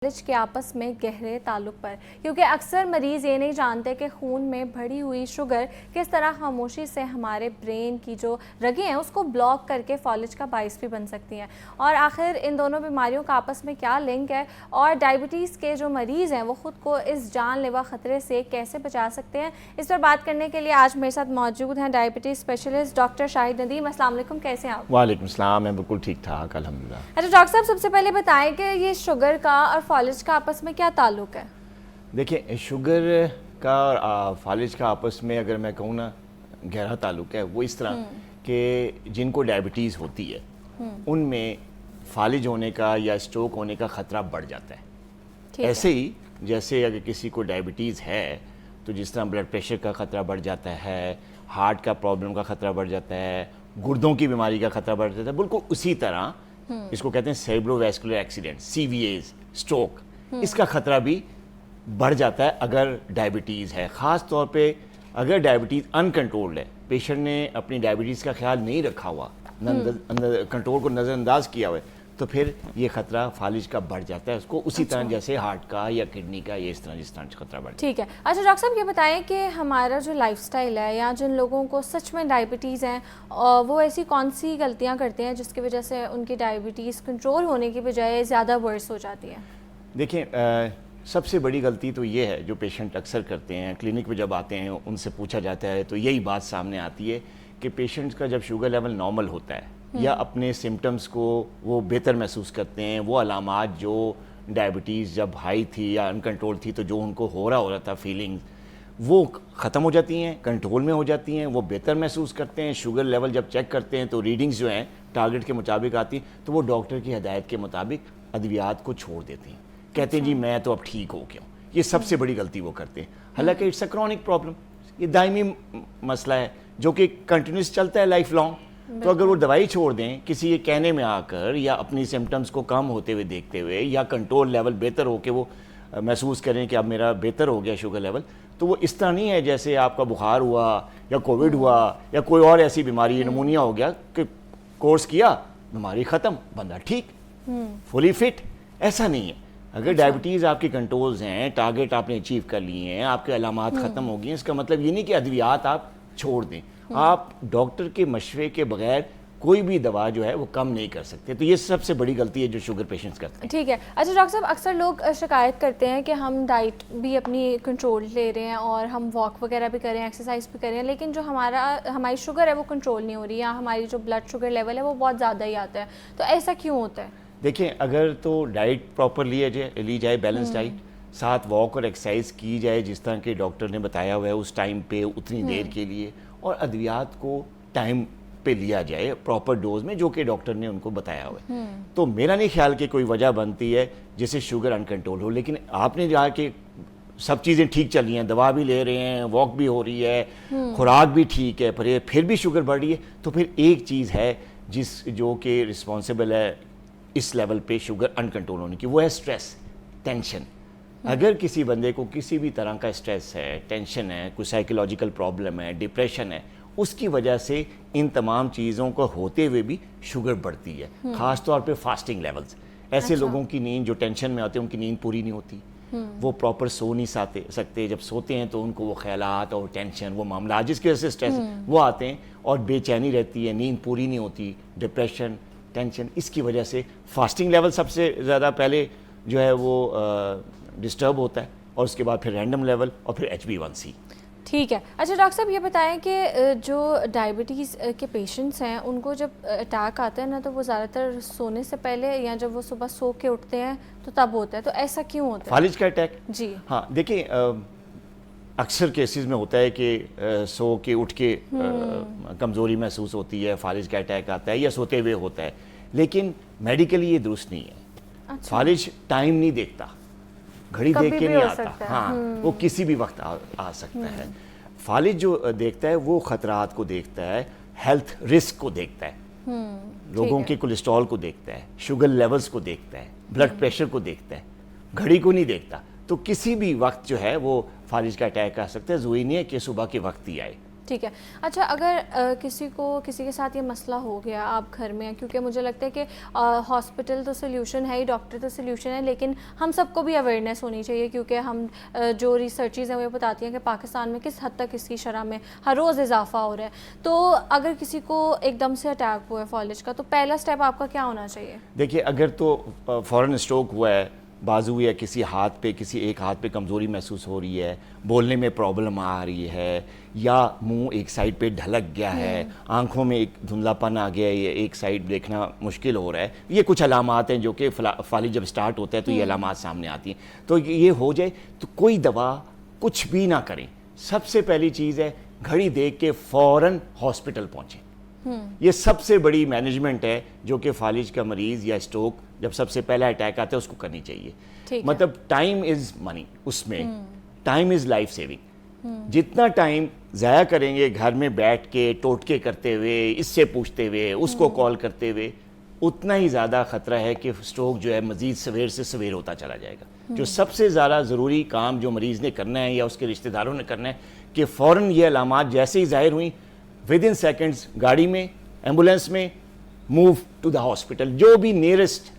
فالج کے آپس میں گہرے تعلق پر، کیونکہ اکثر مریض یہ نہیں جانتے کہ خون میں بڑھی ہوئی شوگر کس طرح خاموشی سے ہمارے برین کی جو رگیں ہیں اس کو بلاک کر کے فالج کا باعث بھی بن سکتی ہیں۔ اور آخر ان دونوں بیماریوں کا آپس میں کیا لنک ہے اور ڈائبٹیز کے جو مریض ہیں وہ خود کو اس جان لیوا خطرے سے کیسے بچا سکتے ہیں، اس پر بات کرنے کے لیے آج میرے ساتھ موجود ہیں ڈائبٹیز اسپیشلسٹ ڈاکٹر شاہد ندیم۔ السلام علیکم، کیسے ہیں آپ؟ وعلیکم السلام، میں بالکل ٹھیک ٹھاک الحمدللہ۔ اچھا ڈاکٹر صاحب، سب سے پہلے بتائیں کہ یہ شوگر کا اور فالج کا آپس میں کیا تعلق ہے؟ دیکھیں، شوگر کا اور فالج کا آپس میں اگر میں کہوں نا گہرا تعلق ہے، وہ اس طرح کہ جن کو ڈائبٹیز ہوتی ہے ان میں فالج ہونے کا یا اسٹروک ہونے کا خطرہ بڑھ جاتا ہے۔ ایسے ہی جیسے اگر کسی کو ڈائبٹیز ہے تو جس طرح بلڈ پریشر کا خطرہ بڑھ جاتا ہے، ہارٹ کا پرابلم کا خطرہ بڑھ جاتا ہے، گردوں کی بیماری کا خطرہ بڑھ جاتا ہے، بالکل اسی طرح اس کو کہتے ہیں cerebrovascular accident, C V As, stroke, اس کا خطرہ بھی بڑھ جاتا ہے اگر ڈائبٹیز ہے۔ خاص طور پہ اگر ڈائبٹیز انکنٹرولڈ ہے، پیشنٹ نے اپنی ڈائبٹیز کا خیال نہیں رکھا ہوا، کنٹرول کو نظر انداز کیا ہوا ہے، تو پھر یہ خطرہ فالج کا بڑھ جاتا ہے اس کو، اسی طرح جیسے ہارٹ کا یا کڈنی کا، یہ اس طرح جس طرح خطرہ بڑھ جاتا ہے۔ ٹھیک ہے۔ اچھا ڈاکٹر صاحب، یہ بتائیں کہ ہمارا جو لائف سٹائل ہے یا جن لوگوں کو سچ میں ڈائبٹیز ہیں وہ ایسی کون سی غلطیاں کرتے ہیں جس کی وجہ سے ان کی ڈائبٹیز کنٹرول ہونے کی بجائے زیادہ ورس ہو جاتی ہے؟ دیکھیں، سب سے بڑی غلطی تو یہ ہے جو پیشنٹ اکثر کرتے ہیں، کلینک پہ جب آتے ہیں ان سے پوچھا جاتا ہے تو یہی بات سامنے آتی ہے کہ پیشنٹ کا جب شوگر لیول نارمل ہوتا ہے یا اپنے سمٹمز کو وہ بہتر محسوس کرتے ہیں، وہ علامات جو ڈائبٹیز جب ہائی تھی یا انکنٹرول تھی تو جو ان کو ہو رہا تھا فیلنگز، وہ ختم ہو جاتی ہیں، کنٹرول میں ہو جاتی ہیں، وہ بہتر محسوس کرتے ہیں۔ شوگر لیول جب چیک کرتے ہیں تو ریڈنگز جو ہیں ٹارگٹ کے مطابق آتی ہیں، تو وہ ڈاکٹر کی ہدایت کے مطابق ادویات کو چھوڑ دیتے ہیں، کہتے ہیں جی میں تو اب ٹھیک ہو گیا ہوں۔ یہ سب سے بڑی غلطی وہ کرتے ہیں، حالانکہ اٹس اے کرونک پرابلم، یہ دائمی مسئلہ ہے جو کہ کنٹینیوس چلتا ہے لائف لانگ۔ تو اگر وہ دوائی چھوڑ دیں کسی یہ کہنے میں آ کر یا اپنی سمٹمز کو کم ہوتے ہوئے دیکھتے ہوئے یا کنٹرول لیول بہتر ہو کے وہ محسوس کریں کہ اب میرا بہتر ہو گیا شوگر لیول، تو وہ اس طرح نہیں ہے جیسے آپ کا بخار ہوا یا کووڈ ہوا یا کوئی اور ایسی بیماری، نمونیا ہو گیا کہ کورس کیا بیماری ختم، بندہ ٹھیک، فلی فٹ۔ ایسا نہیں ہے۔ اگر ڈائبٹیز آپ کی کنٹرولز ہیں، ٹارگٹ آپ نے اچیو کر لیے ہیں، آپ کے علامات ختم ہو گئی ہیں، اس کا مطلب یہ نہیں کہ ادویات آپ چھوڑ دیں۔ آپ ڈاکٹر کے مشورے کے بغیر کوئی بھی دوا جو ہے وہ کم نہیں کر سکتے۔ تو یہ سب سے بڑی غلطی ہے جو شوگر پیشنٹس کرتے ہیں۔ ٹھیک ہے۔ اچھا ڈاکٹر صاحب، اکثر لوگ شکایت کرتے ہیں کہ ہم ڈائٹ بھی اپنی کنٹرول لے رہے ہیں اور ہم واک وغیرہ بھی کر رہے ہیں، ایکسرسائز بھی کر رہے ہیں، لیکن جو ہماری شوگر ہے وہ کنٹرول نہیں ہو رہی، یا ہماری جو بلڈ شوگر لیول ہے وہ بہت زیادہ ہی آتا ہے، تو ایسا کیوں ہوتا ہے؟ دیکھیں، اگر تو ڈائٹ پراپر لی جائے بیلنس ڈائٹ، ساتھ واک اور ایکسرسائز کی جائے جس طرح کہ ڈاکٹر نے بتایا ہوا ہے اس ٹائم پہ اتنی دیر کے لیے، اور ادویات کو ٹائم پہ لیا جائے پراپر ڈوز میں جو کہ ڈاکٹر نے ان کو بتایا ہوا ہے، تو میرا نہیں خیال کہ کوئی وجہ بنتی ہے جس سے شوگر انکنٹرول ہو۔ لیکن آپ نے جا کے سب چیزیں ٹھیک چل رہی ہیں، دوا بھی لے رہے ہیں، واک بھی ہو رہی ہے، خوراک بھی ٹھیک ہے، پھر بھی شوگر بڑھ رہی ہے، تو پھر ایک چیز ہے جو کہ رسپانسبل ہے اس لیول پہ شوگر انکنٹرول ہونے کی، وہ ہے سٹریس، ٹینشن۔ اگر کسی بندے کو کسی بھی طرح کا سٹریس ہے، ٹینشن ہے، کوئی سائیکولوجیکل پرابلم ہے، ڈپریشن ہے، اس کی وجہ سے ان تمام چیزوں کو ہوتے ہوئے بھی شوگر بڑھتی ہے۔ خاص طور پہ فاسٹنگ لیولز، ایسے لوگوں کی نیند جو ٹینشن میں آتے ہیں ان کی نیند پوری نہیں ہوتی، وہ پراپر سو نہیں سکتے، جب سوتے ہیں تو ان کو وہ خیالات اور ٹینشن، وہ معاملات جس کی وجہ سے سٹریس وہ آتے ہیں اور بے چینی رہتی ہے، نیند پوری نہیں ہوتی، ڈپریشن، ٹینشن، اس کی وجہ سے فاسٹنگ لیول سب سے زیادہ پہلے جو ہے وہ ڈسٹرب ہوتا ہے، اور اس کے بعد پھر رینڈم لیول اور پھر HbA1c۔ ٹھیک ہے۔ اچھا ڈاکٹر صاحب، یہ بتائیں کہ جو ڈائبٹیز کے پیشنٹس ہیں ان کو جب اٹیک آتا ہے نا تو وہ زیادہ تر سونے سے پہلے یا جب وہ صبح سو کے اٹھتے ہیں تو تب ہوتا ہے، تو ایسا کیوں ہوتا ہے؟ فالج کا اٹیک؟ جی ہاں، دیکھیں اکثر کیسز میں ہوتا ہے کہ سو کے اٹھ کے کمزوری محسوس ہوتی ہے، فالج کا اٹیک آتا ہے، یا سوتے ہوئے ہوتا ہے، لیکن میڈیکلی یہ درست نہیں ہے۔ فالج ٹائم نہیں دیکھتا، گھڑی دیکھ کے نہیں آتا، ہاں وہ کسی بھی وقت آ سکتا ہے۔ فالج جو دیکھتا ہے وہ خطرات کو دیکھتا ہے، ہیلتھ رسک کو دیکھتا ہے، لوگوں کے کولیسٹرول کو دیکھتا ہے، شوگر لیولز کو دیکھتا ہے، بلڈ پریشر کو دیکھتا ہے، گھڑی کو نہیں دیکھتا۔ تو کسی بھی وقت جو ہے وہ فالج کا اٹیک آ سکتا ہے، ضروری نہیں ہے کہ صبح کے وقت ہی آئے۔ ٹھیک ہے. اچھا اگر کسی کے ساتھ یہ مسئلہ ہو گیا آپ گھر میں، کیونکہ مجھے لگتا ہے کہ ہاسپٹل تو سلیوشن ہے ہی، ڈاکٹر تو سلیوشن ہے، لیکن ہم سب کو بھی اویئرنیس ہونی چاہیے، کیونکہ ہم جو ریسرچز ہیں وہ بتاتی ہیں کہ پاکستان میں کس حد تک اس کی شرح میں ہر روز اضافہ ہو رہا ہے. تو اگر کسی کو ایک دم سے اٹیک ہوا ہے فالج کا، تو پہلا اسٹیپ آپ کا کیا ہونا چاہیے؟ دیکھیے اگر تو فوراً اسٹروک ہوا ہے، بازو یا کسی ہاتھ پہ، کسی ایک ہاتھ پہ کمزوری محسوس ہو رہی ہے، بولنے میں پرابلم آ رہی ہے، یا منہ ایک سائڈ پہ ڈھلک گیا ہے، آنکھوں میں ایک دھندلا پن آ گیا ہے، یا ایک سائڈ دیکھنا مشکل ہو رہا ہے، یہ کچھ علامات ہیں جو کہ فالج جب سٹارٹ ہوتا ہے تو یہ علامات سامنے آتی ہیں. تو یہ ہو جائے تو کوئی دوا کچھ بھی نہ کریں. سب سے پہلی چیز ہے گھڑی دیکھ کے فوراً ہاسپٹل پہنچیں. یہ سب سے بڑی مینجمنٹ ہے جو کہ فالج کا مریض یا اسٹروک جب سب سے پہلا اٹیک آتا ہے اس کو کرنی چاہیے. مطلب ٹائم از منی، اس میں ٹائم از لائف سیونگ. جتنا ٹائم ضائع کریں گے گھر میں بیٹھ کے ٹوٹکے کرتے ہوئے، اس سے پوچھتے ہوئے، اس کو کال کرتے ہوئے، اتنا ہی زیادہ خطرہ ہے کہ اسٹروک جو ہے مزید سویر سے سویر ہوتا چلا جائے گا. جو سب سے زیادہ ضروری کام جو مریض نے کرنا ہے یا اس کے رشتہ داروں نے کرنا ہے کہ فوراً یہ علامات جیسے ہی ظاہر ہوئیں، ود ان سیکنڈز گاڑی میں، ایمبولینس میں، موو ٹو دا ہاسپٹل، جو بھی نیئرسٹ،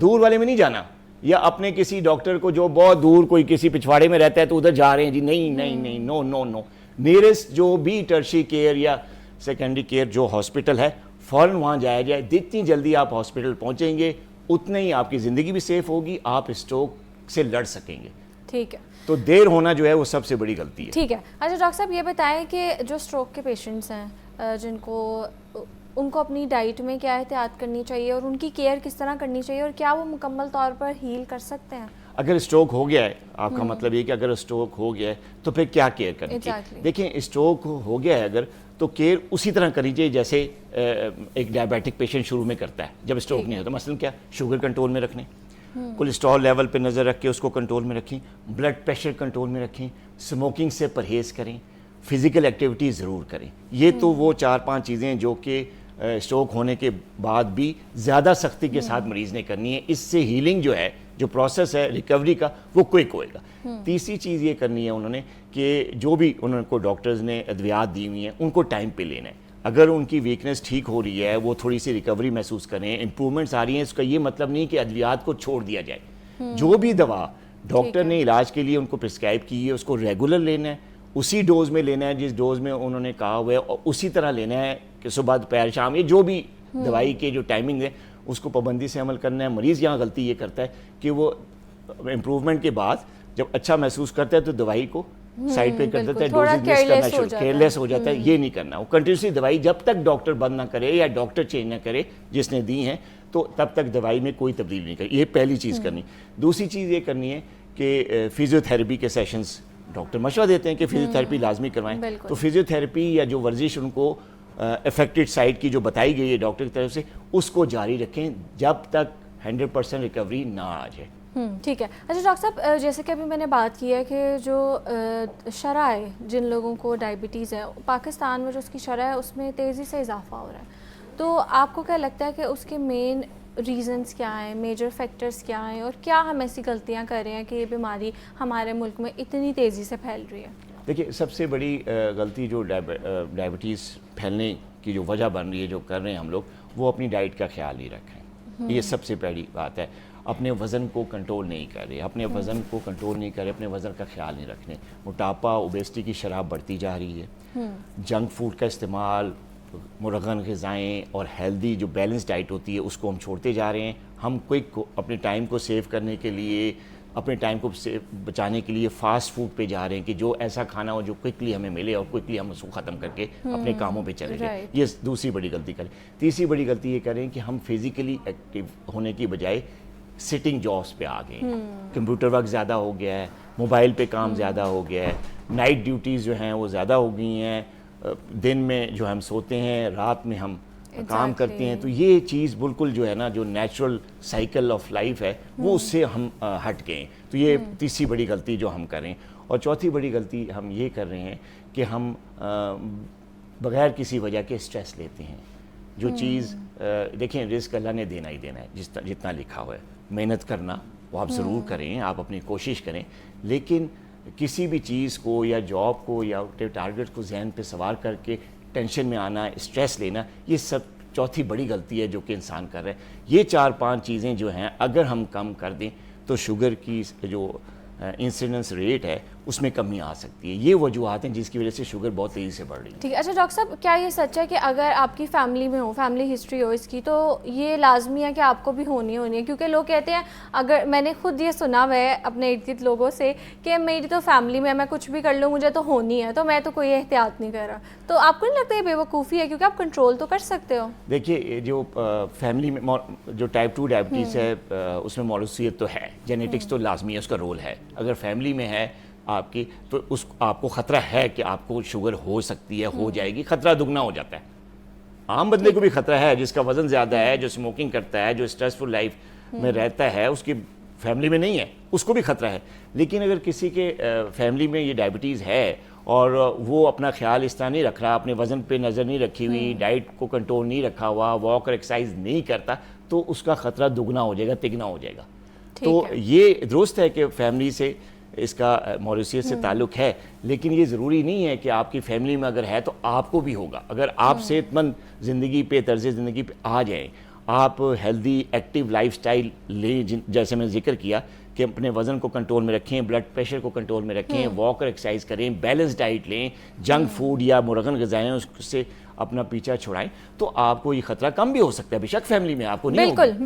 دور والے میں نہیں جانا، یا اپنے کسی ڈاکٹر کو جو بہت دور کوئی کسی پچھواڑے میں رہتا ہے تو ادھر جا رہے ہیں جی، نہیں، نو نو نو. نیئرسٹ جو بھی ٹرشی کیئر یا سیکنڈری کیئر جو ہاسپٹل ہے، فوراً وہاں جایا جائے. جتنی جلدی آپ ہاسپٹل پہنچیں گے اتنا ہی آپ کی زندگی بھی سیف ہوگی، آپ اسٹروک سے لڑ سکیں گے. ٹھیک ہے. تو دیر ہونا جو ہے وہ سب سے بڑی غلطی ہے. ٹھیک ہے. اچھا ڈاکٹر صاحب یہ بتائیں کہ جو اسٹروک کے پیشنٹس ہیں ان کو اپنی ڈائٹ میں کیا احتیاط کرنی چاہیے اور ان کی کیئر کس طرح کرنی چاہیے، اور کیا وہ مکمل طور پر ہیل کر سکتے ہیں؟ اگر اسٹروک ہو گیا ہے، آپ کا مطلب یہ کہ اگر اسٹروک ہو گیا ہے تو پھر کیا کیئر کرنی چاہیے؟ دیکھیں اسٹروک ہو گیا ہے اگر، تو کیئر اسی طرح کرنی چاہیے جیسے ایک ڈائبیٹک پیشنٹ شروع میں کرتا ہے جب اسٹروک نہیں ہوتا. مثلا کیا، شوگر کنٹرول میں رکھنے، کولیسٹرول لیول پہ نظر رکھ کے اس کو کنٹرول میں رکھیں، بلڈ پریشر کنٹرول میں رکھیں، اسموکنگ سے پرہیز کریں، فزیکل ایکٹیویٹی ضرور کریں. یہ تو وہ 4-5 چیزیں ہیں جو کہ اسٹروک ہونے کے بعد بھی زیادہ سختی کے ساتھ مریض نے کرنی ہے. اس سے ہیلنگ جو ہے، جو پروسیس ہے ریکوری کا، وہ کوئک ہوئے گا. تیسری چیز یہ کرنی ہے انہوں نے کہ جو بھی انہوں کو ڈاکٹرز نے ادویات دی ہوئی ہیں ان کو ٹائم پہ لینا ہے. اگر ان کی ویکنیس ٹھیک ہو رہی ہے، وہ تھوڑی سی ریکوری محسوس کریں، امپرومنٹس آ رہی ہیں، اس کا یہ مطلب نہیں کہ ادویات کو چھوڑ دیا جائے. جو بھی دوا ڈاکٹر نے علاج کے لیے ان کو پرسکرائب کی ہے اس کو ریگولر لینا ہے، اسی ڈوز میں لینا ہے جس ڈوز میں انہوں نے کہا ہوا ہے، اور اسی طرح لینا ہے کہ صبح دوپہر شام، یہ جو بھی دوائی کے جو ٹائمنگ ہے اس کو پابندی سے عمل کرنا ہے. مریض یہاں غلطی یہ کرتا ہے کہ وہ امپروومنٹ کے بعد جب اچھا محسوس کرتا ہے تو دوائی کو سائڈ پہ کر دیتا ہے، ڈوزز مس کرنا شروع، کیئرلیس ہو جاتا ہے. یہ نہیں کرنا. وہ کنٹینیوسلی دوائی جب تک ڈاکٹر بند نہ کرے یا ڈاکٹر چینج نہ کرے جس نے دی ہیں، تو تب تک دوائی میں کوئی تبدیلی نہیں کرنی. یہ پہلی چیز کرنی. دوسری چیز یہ کرنی ہے کہ فزیو تھراپی کے سیشنز ڈاکٹر مشورہ دیتے ہیں کہ فزیو تھراپی لازمی کروائیں. تو فزیو تھراپی یا جو ورزش ان کو افیکٹڈ سائٹ کی جو بتائی گئی ہے ڈاکٹر کی طرف سے، اس کو جاری رکھیں جب تک 100% ریکوری نہ آ جائے. ٹھیک ہے. اچھا ڈاکٹر صاحب جیسے کہ ابھی میں نے بات کی ہے کہ جو شرح ہے، جن لوگوں کو ڈائبٹیز ہے پاکستان میں، جو اس کی شرح ہے اس میں تیزی سے اضافہ ہو رہا ہے، تو آپ کو کیا لگتا ہے کہ اس کے مین ریزنز کیا ہیں، میجر فیکٹرز کیا ہیں، اور کیا ہم ایسی غلطیاں کر رہے ہیں کہ یہ بیماری ہمارے ملک میں اتنی تیزی سے پھیل رہی ہے؟ دیکھیے سب سے بڑی غلطی جو ڈائبٹیز پھیلنے کی جو وجہ بن رہی ہے، جو کر رہے ہیں ہم لوگ، وہ اپنی ڈائٹ کا خیال نہیں رکھ رہے ہیں. یہ سب سے پہلی بات ہے. اپنے وزن کو کنٹرول نہیں کر رہے، اپنے وزن کو کنٹرول نہیں کر رہے، اپنے وزن کا خیال نہیں رکھ رہے. موٹاپا، اوبیسٹی کی شرح بڑھتی جا رہی ہے. جنک فوڈ کا استعمال، مرغن غذائیں اور ہیلدی جو بیلنس ڈائٹ ہوتی ہے اس کو ہم چھوڑتے جا رہے ہیں. ہم کوئک اپنے ٹائم کو سیو کرنے کے لیے، اپنے ٹائم کو بچانے کے لیے فاسٹ فوڈ پہ جا رہے ہیں کہ جو ایسا کھانا ہو جو کوئکلی ہمیں ملے اور کوئکلی ہم اس کو ختم کر کے اپنے کاموں پہ چلے جائیں. یہ دوسری بڑی غلطی کریں. تیسری بڑی غلطی یہ کریں کہ ہم فزیکلی ایکٹیو ہونے کی بجائے سٹنگ جابس پہ آ گئے ہیں. کمپیوٹر ورک زیادہ ہو گیا ہے، موبائل پہ کام زیادہ ہو گیا ہے، نائٹ ڈیوٹیز جو ہیں وہ زیادہ ہو گئی ہیں، دن میں جو ہم سوتے ہیں، رات میں ہم کام کرتے ہیں. تو یہ چیز بالکل جو ہے نا، جو نیچرل سائیکل آف لائف ہے وہ اس سے ہم ہٹ گئے ہیں. تو یہ تیسری بڑی غلطی جو ہم کریں. اور چوتھی بڑی غلطی ہم یہ کر رہے ہیں کہ ہم بغیر کسی وجہ کے اسٹریس لیتے ہیں. جو چیز دیکھیں، رزق اللہ نے دینا ہی دینا ہے جتنا لکھا ہوا ہے. محنت کرنا وہ آپ ضرور کریں، آپ اپنی کوشش کریں، لیکن کسی بھی چیز کو یا جاب کو یا ٹارگٹ کو ذہن پہ سوار کر کے ٹینشن میں آنا، اسٹریس لینا، یہ سب چوتھی بڑی غلطی ہے جو کہ انسان کر رہا ہے. یہ 4-5 چیزیں جو ہیں اگر ہم کم کر دیں تو شوگر کی جو انسیڈنس ریٹ ہے اس میں کمی آ سکتی ہے. یہ وجوہات ہیں جس کی وجہ سے شوگر بہت تیزی سے بڑھ رہی ہے. ٹھیک ہے. اچھا ڈاکٹر صاحب، کیا یہ سچ ہے کہ اگر آپ کی فیملی میں ہو، فیملی ہسٹری ہو اس کی، تو یہ لازمی ہے کہ آپ کو بھی ہونی ہے؟ کیونکہ لوگ کہتے ہیں، اگر میں نے خود یہ سنا ہوا ہے اپنے ارد گرد لوگوں سے کہ میری تو فیملی میں کچھ بھی کر لوں مجھے تو ہونی ہے، تو میں تو کوئی احتیاط نہیں کر رہا. تو آپ کو نہیں لگتا یہ بے وقوفی ہے؟ کیونکہ آپ کنٹرول تو کر سکتے ہو. دیکھیے، جو فیملی میں جو ٹائپ 2 ڈائبٹیز ہے اس میں موروثیت تو ہے، جینیٹکس تو لازمی ہے، اس کا رول ہے. اگر فیملی میں ہے آپ کی تو آپ کو خطرہ ہے کہ آپ کو شوگر ہو سکتی ہے، ہو جائے گی، خطرہ دگنا ہو جاتا ہے. عام بندے کو بھی خطرہ ہے، جس کا وزن زیادہ ہے، جو اسموکنگ کرتا ہے، جو اسٹریسفل لائف میں رہتا ہے، اس کی فیملی میں نہیں ہے، اس کو بھی خطرہ ہے. لیکن اگر کسی کے فیملی میں یہ ڈائبٹیز ہے اور وہ اپنا خیال اس طرح نہیں رکھ رہا، اپنے وزن پہ نظر نہیں رکھی ہوئی، ڈائٹ کو کنٹرول نہیں رکھا ہوا، واک اور ایکسرسائز نہیں کرتا، تو اس کا خطرہ دگنا ہو جائے گا، تگنا ہو جائے گا. تو یہ درست ہے کہ فیملی سے اس کا موروثیت سے تعلق ہے، لیکن یہ ضروری نہیں ہے کہ آپ کی فیملی میں اگر ہے تو آپ کو بھی ہوگا. اگر آپ صحت مند زندگی پہ، طرز زندگی پہ آ جائیں، آپ ہیلدی ایکٹیو لائف سٹائل لیں، جیسے میں نے ذکر کیا کہ اپنے وزن کو کنٹرول میں رکھیں، بلڈ پریشر کو کنٹرول میں رکھیں، واک اور ایکسرسائز کریں، بیلنس ڈائٹ لیں، جنک فوڈ یا مرغن غذائیں اس سے اپنا پیچھا چھڑائیں، تو آپ کو یہ خطرہ کم بھی ہو سکتا ہے. بے شک فیملی میں آپ کو نہیں ہوگا. بالکل.